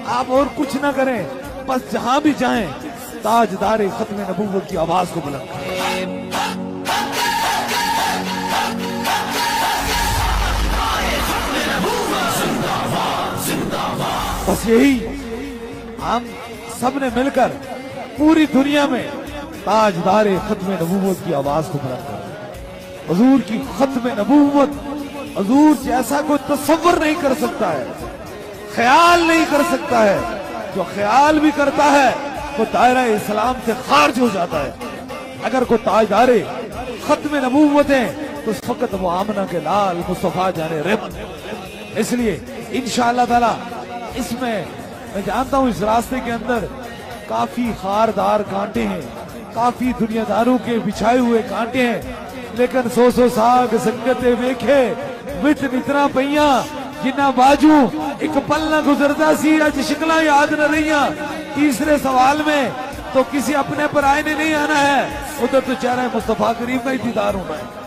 आप और कुछ ना करें, बस जहां भी जाएं ताजदार खत्म नबूवत की आवाज को बुलंद करें। बस यही हम सब ने मिलकर पूरी दुनिया में ताजदार खत्म नबूवत की आवाज को बुलंद करें। हुजूर की खत्म नबूवत, हुजूर जैसा कोई तसव्वुर नहीं कर सकता है, ख्याल नहीं कर सकता है। जो ख्याल भी करता है वो दायरा इस्लाम से खारिज हो जाता है। अगर कोई ताजदार खत्म नबूवत है तो फकत वो आमना के लाल मुस्तफा जाने रिब। इसलिए इंशाअल्लाह ताला इसमें मैं जानता हूं इस रास्ते के अंदर काफी खारदार कांटे हैं, काफी दुनियादारों के बिछाए हुए कांटे हैं, लेकिन सौ साग संगते वेखे विच नितना पईया जिन्ना बाजू एक पल न गुजरता सी अज शिकला याद न रही। तीसरे सवाल में तो किसी अपने पर आए ने नहीं आना है, उधर तो चेहरा मुस्तफा करीम का ही दीदार होना है।